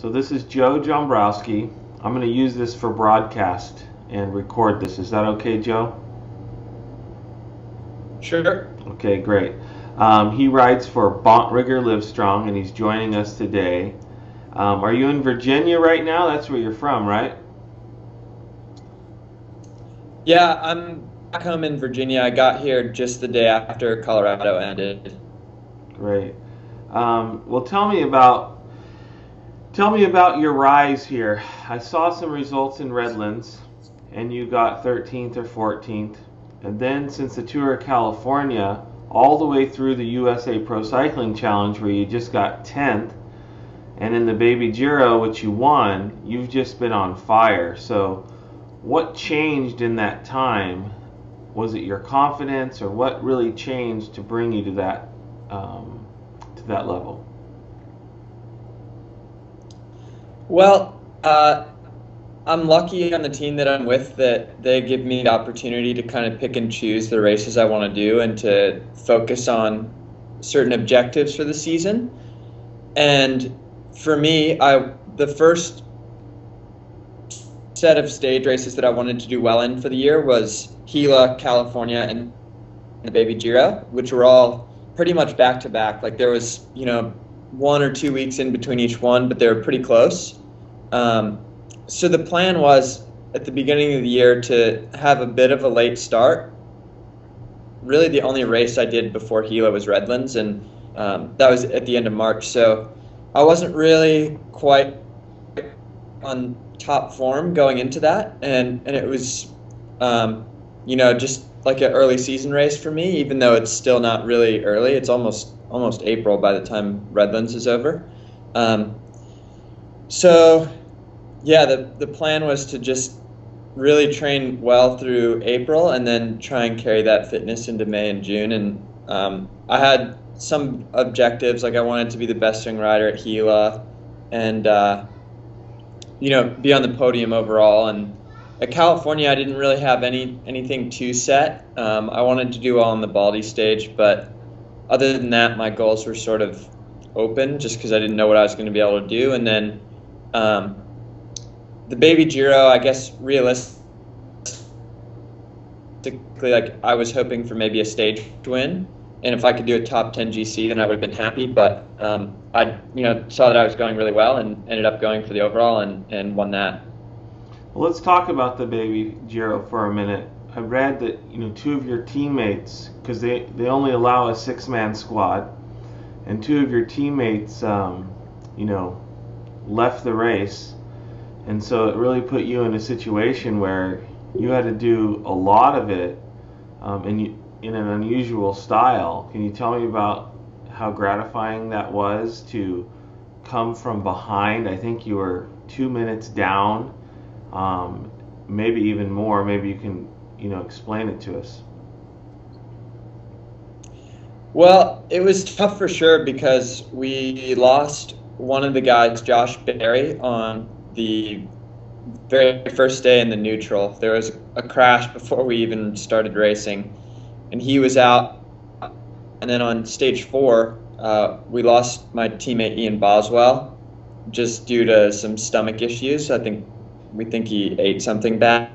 So this is Joe Dombrowski. I'm going to use this for broadcast and record this. Is that okay, Joe? Sure. Okay, great. He rides for Bontrager LIVESTRONG, and he's joining us today. Are you in Virginia right now? That's where you're from, right? Yeah, I'm back home in Virginia. I got here just the day after Colorado ended. Great. Well, tell me about your rise here. I saw some results in Redlands, and you got 13th or 14th. And then since the Tour of California, all the way through the USA Pro Cycling Challenge, where you just got 10th, and in the Baby Giro, which you won, you've just been on fire. So what changed in that time? Was it your confidence, or what really changed to bring you to that level? Well, I'm lucky on the team that I'm with that they give me the opportunity to kind of pick and choose the races I want to do and to focus on certain objectives for the season. And for me, the first set of stage races that I wanted to do well in for the year was Gila, California, and the Baby Giro, which were all pretty much back to back. Like there was, 1 or 2 weeks in between each one, but they were pretty close. So the plan was at the beginning of the year to have a bit of a late start. Really the only race I did before Gila was Redlands, and that was at the end of March. So I wasn't really quite on top form going into that, and it was, just like an early season race for me, even though it's still not really early. It's almost April by the time Redlands is over. So yeah, the plan was to just really train well through April and then try and carry that fitness into May and June. And I had some objectives, like I wanted to be the best swing rider at Gila and be on the podium overall. And at California, I didn't really have anything too set. I wanted to do well on the Baldy stage, but other than that, my goals were sort of open just because I didn't know what I was going to be able to do. And then the Baby Giro, I guess realistically, like I was hoping for maybe a stage win, and if I could do a top 10 GC, then I would have been happy. But I saw that I was going really well and ended up going for the overall and won that. Well, let's talk about the Baby Giro for a minute. I read that 2 of your teammates, because they only allow a 6-man squad, and 2 of your teammates left the race, and so it really put you in a situation where you had to do a lot of it in an unusual style. Can you tell me about how gratifying that was to come from behind? I think you were 2 minutes down, maybe even more. Maybe you can explain it to us. Well, it was tough for sure because we lost one of the guys, Josh Berry, on the very first day in the neutral. There was a crash before we even started racing, and he was out. And then on stage 4, we lost my teammate Ian Boswell just due to some stomach issues. We think he ate something bad.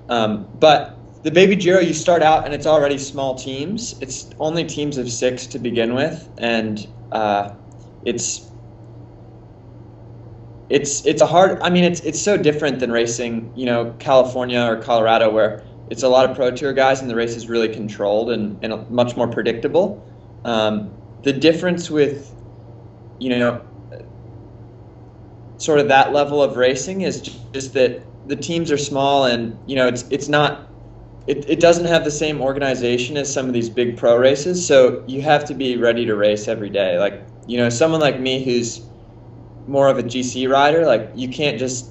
But the Baby Giro, you start out and it's already small teams. It's only teams of 6 to begin with, and it's a hard. I mean, it's so different than racing, California or Colorado, where it's a lot of Pro Tour guys and the race is really controlled and much more predictable. The difference with, sort of that level of racing is just that the teams are small and, it's not. It doesn't have the same organization as some of these big pro races, so you have to be ready to race every day. Like, someone like me who's more of a GC rider, like you can't just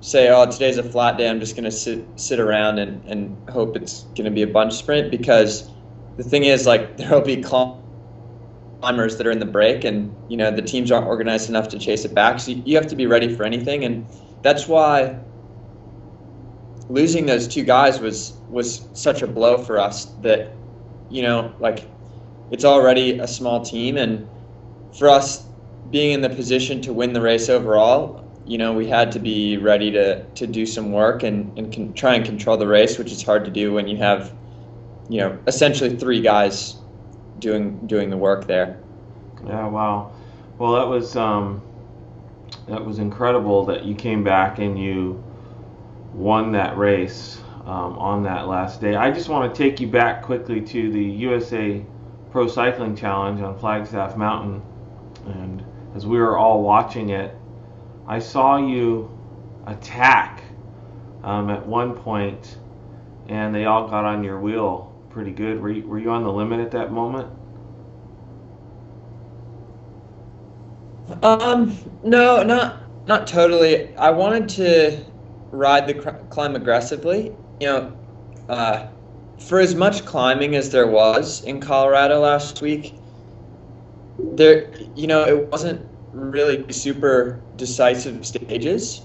say, oh, today's a flat day, I'm just going to sit around and hope it's going to be a bunch sprint, because the thing is, like, there'll be climbers that are in the break and, the teams aren't organized enough to chase it back, so you have to be ready for anything. And that's why losing those 2 guys was such a blow for us that, like, it's already a small team, and for us being in the position to win the race overall, we had to be ready to do some work and try and control the race, which is hard to do when you have, essentially 3 guys doing the work there. Yeah, wow. Well, that was incredible that you came back and you won that race on that last day. I just want to take you back quickly to the USA Pro Cycling Challenge on Flagstaff Mountain, and as we were all watching it, I saw you attack at one point, and they all got on your wheel pretty good. Were you on the limit at that moment? No, not totally. I wanted to ride the climb aggressively. For as much climbing as there was in Colorado last week, it wasn't really super decisive stages.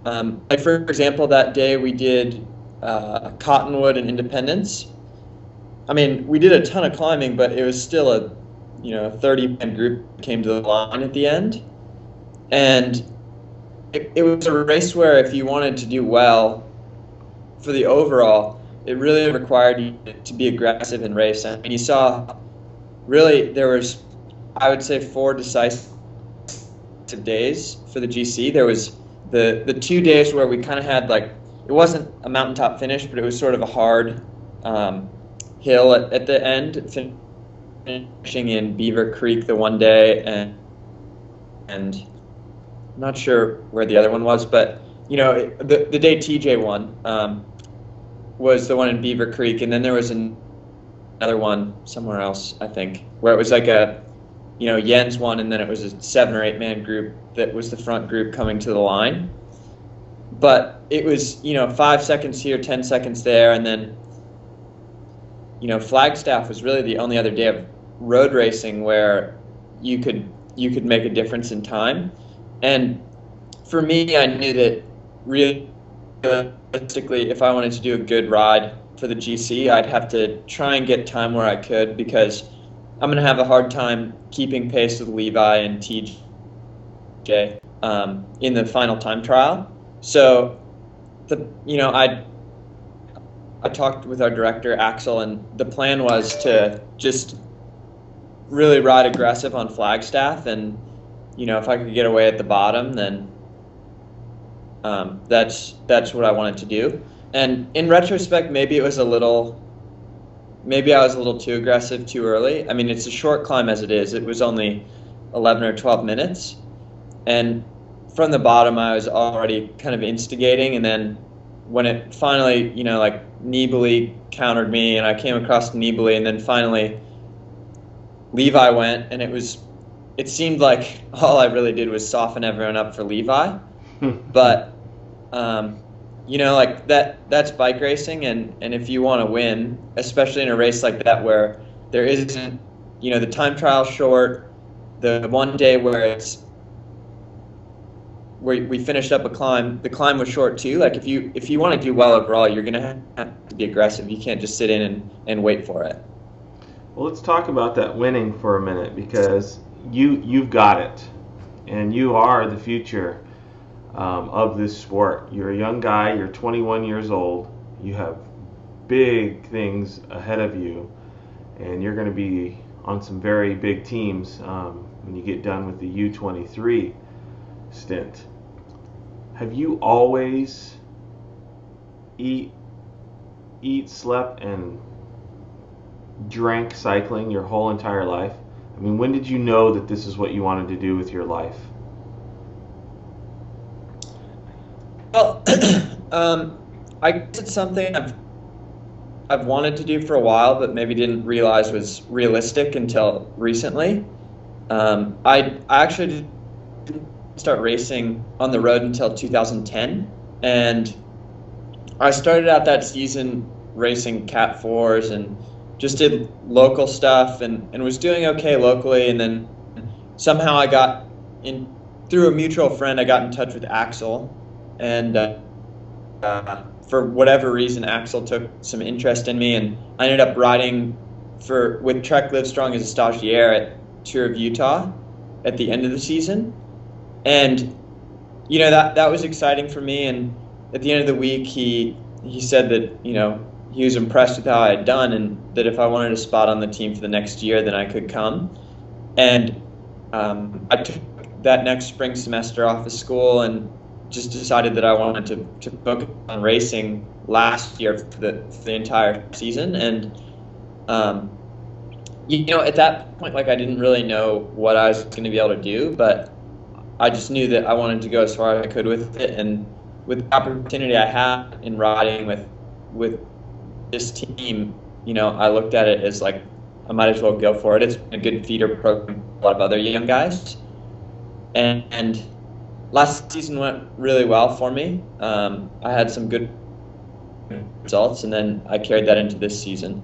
Like for example, that day we did Cottonwood and Independence. I mean, we did a ton of climbing, but it was still a 30-man group came to the line at the end. And it was a race where if you wanted to do well for the overall, it really required you to be aggressive in race. I mean, you saw really there was, I would say, 4 decisive days for the GC. There was the 2 days where we kind of had it wasn't a mountaintop finish, but it was sort of a hard hill at the end, finishing in Beaver Creek the one day, and I'm not sure where the other one was, but the day TJ won was the one in Beaver Creek, and then there was another one somewhere else, I think, where it was like a Jens won, and then it was a 7 or 8 man group that was the front group coming to the line. But it was 5 seconds here, 10 seconds there, and then Flagstaff was really the only other day of road racing where you could make a difference in time. And for me, I knew that realistically, if I wanted to do a good ride for the GC, I'd have to try and get time where I could, because I'm going to have a hard time keeping pace with Levi and TJ in the final time trial. So, I talked with our director, Axel, and the plan was to just really ride aggressive on Flagstaff, and if I could get away at the bottom, then that's what I wanted to do. And in retrospect, maybe I was a little too aggressive too early. I mean, it's a short climb as it is. It was only 11 or 12 minutes, and from the bottom, I was already kind of instigating, and then when it finally, Nibali countered me, and I came across Nibali, and then finally Levi went, and it seemed like all I really did was soften everyone up for Levi. But, that's bike racing, and if you want to win, especially in a race like that where there isn't, the time trial short, the one day where we finished up a climb, the climb was short too. Like if you want to do well overall, you're going to have to be aggressive. You can't just sit in and wait for it. Well, let's talk about that winning for a minute, because you've got it, and you are the future of this sport. You're a young guy. You're 21 years old. You have big things ahead of you, and you're going to be on some very big teams when you get done with the U23 stint. Have you always eat, slept, and drank cycling your whole entire life? I mean, when did you know that this is what you wanted to do with your life? Well, I guess it's something I've wanted to do for a while, but maybe didn't realize was realistic until recently. I actually didn't start racing on the road until 2010, and I started out that season racing Cat 4s and just did local stuff and was doing okay locally, and then somehow I got in, through a mutual friend, I got in touch with Axel, and for whatever reason Axel took some interest in me, and I ended up riding with Trek Livestrong as a stagiaire at Tour of Utah, at the end of the season. And, you know, that was exciting for me. And at the end of the week, he said that, you know, he was impressed with how I had done, and that if I wanted a spot on the team for the next year, then I could come. And I took that next spring semester off of school and just decided that I wanted to focus on racing last year for the entire season. And you know, at that point, like, I didn't really know what I was going to be able to do, but I just knew that I wanted to go as far as I could with it. And with the opportunity I had in riding with this team, you know, I looked at it as like, I might as well go for it. It's a good feeder program for a lot of other young guys. And last season went really well for me. I had some good results, and then I carried that into this season.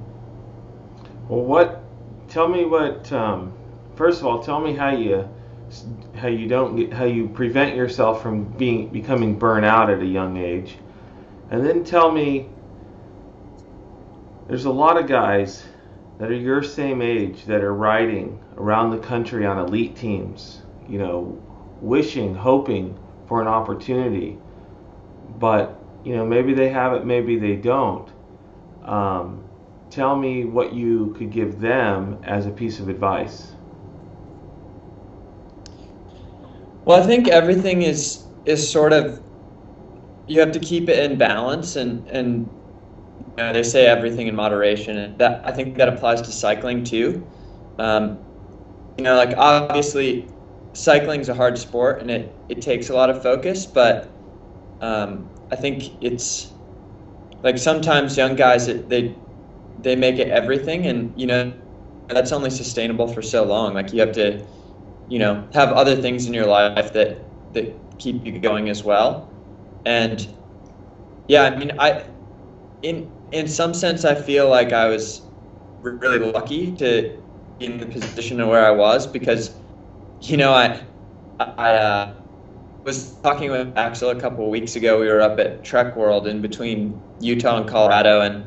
Well, tell me what, first of all, tell me how you prevent yourself from becoming burnout at a young age. And then tell me, there's a lot of guys that are your same age that are riding around the country on elite teams, you know, wishing, hoping for an opportunity. But, you know, maybe they have it, maybe they don't. Tell me what you could give them as a piece of advice. Well, I think everything is sort of, you have to keep it in balance, and you know, they say everything in moderation, and that, I think that applies to cycling too. You know, like, obviously cycling is a hard sport, and it takes a lot of focus, but I think it's like sometimes young guys, they make it everything, and, you know, that's only sustainable for so long. Like, you have to, you know, have other things in your life that keep you going as well. And yeah, I mean, in some sense, I feel like I was really lucky to be in the position of where I was, because, you know, I was talking with Axel a couple of weeks ago. We were up at Trek World in between Utah and Colorado, and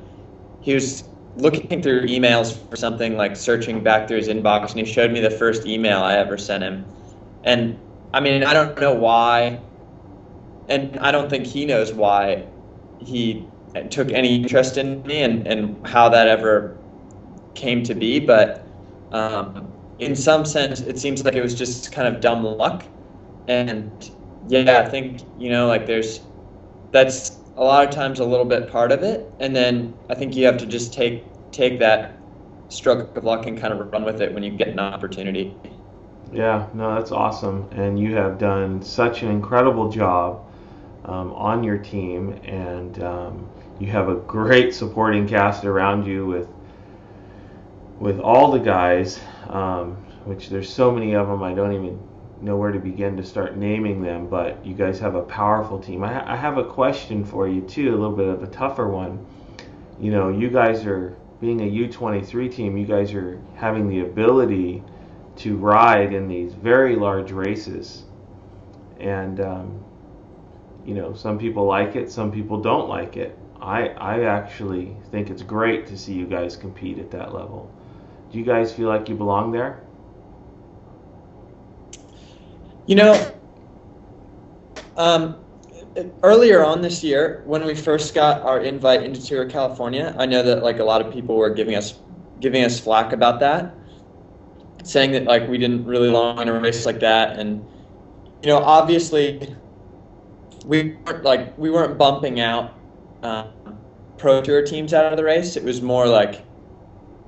he was looking through emails for something, like searching back through his inbox, and he showed me the first email I ever sent him. And I mean, I don't know why, and I don't think he knows why he took any interest in me and how that ever came to be, but in some sense, it seems like it was just kind of dumb luck. And yeah, I think, you know, like, that's a lot of times a little bit part of it, and then I think you have to just take that stroke of luck and kind of run with it when you get an opportunity. Yeah, no, that's awesome, and you have done such an incredible job on your team, and you have a great supporting cast around you with all the guys, which there's so many of them I don't even know where to begin to start naming them, but you guys have a powerful team. I have a question for you too, a little bit of a tougher one. You know, you guys are, being a U23 team, you guys are having the ability to ride in these very large races, and you know, some people like it, some people don't like it. I actually think it's great to see you guys compete at that level. Do you guys feel like you belong there? You know, earlier on this year, when we first got our invite into Tour of California, I know that, like, a lot of people were giving us flack about that, saying that, like, we didn't really belong in a race like that. And, you know, obviously we weren't bumping out pro tour teams out of the race. It was more like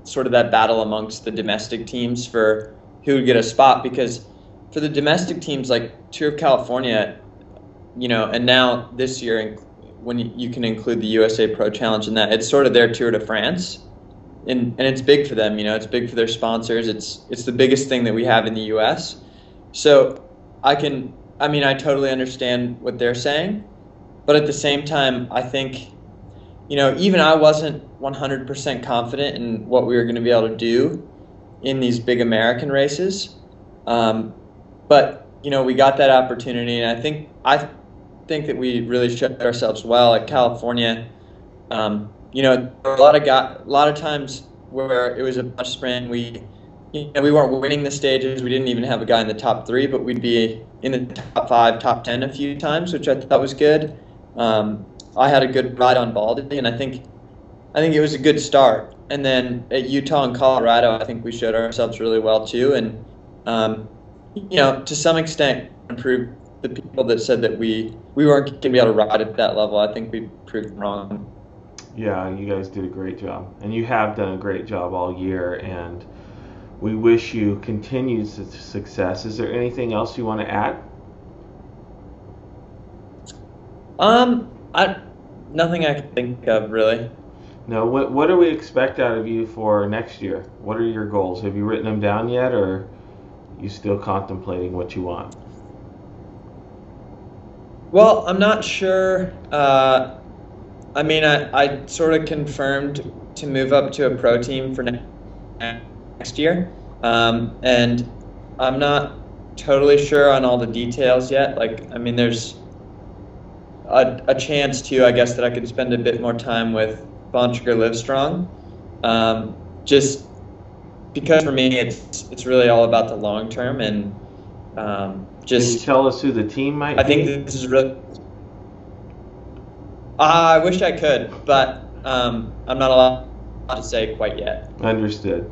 sort of that battle amongst the domestic teams for who would get a spot, because for the domestic teams, like Tour of California, you know, and now this year, when you can include the USA Pro Challenge in that, it's sort of their Tour de France, and it's big for them. You know, it's big for their sponsors. It's the biggest thing that we have in the US. So I totally understand what they're saying, but at the same time, I think, you know, even I wasn't 100% confident in what we were going to be able to do in these big American races. But, you know, we got that opportunity, and I think that we really showed ourselves well at California. You know, there were a lot of times where it was a bunch sprint. We we weren't winning the stages. We didn't even have a guy in the top 3, but we'd be in the top 5, top 10 a few times, which I thought was good. I had a good ride on Baldy, and I think it was a good start. And then at Utah and Colorado, I think we showed ourselves really well too. And to some extent, improved the people that said that we weren't going to be able to ride at that level. I think we proved wrong. Yeah, you guys did a great job, and you have done a great job all year. And we wish you continued success. Is there anything else you want to add? Nothing I can think of really. No. What do we expect out of you for next year? What are your goals? Have you written them down yet, or are you still contemplating what you want? Well, I'm not sure. I sort of confirmed to move up to a pro team for next year, and I'm not totally sure on all the details yet. There's a chance too, I guess, that I could spend a bit more time with Bontrager LiveStrong, just because for me it's really all about the long term, and just. Can you tell us who the team might be? I think this is really. I wish I could, but I'm not allowed to say quite yet. Understood.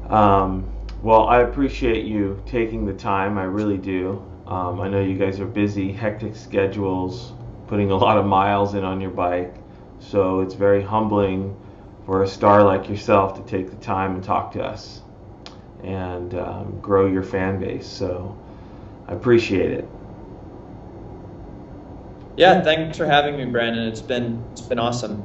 Well, I appreciate you taking the time. I really do. I know you guys are busy, hectic schedules, putting a lot of miles in on your bike. So it's very humbling for a star like yourself to take the time and talk to us and grow your fan base. So I appreciate it. Yeah, thanks for having me, Brandon. It's been awesome.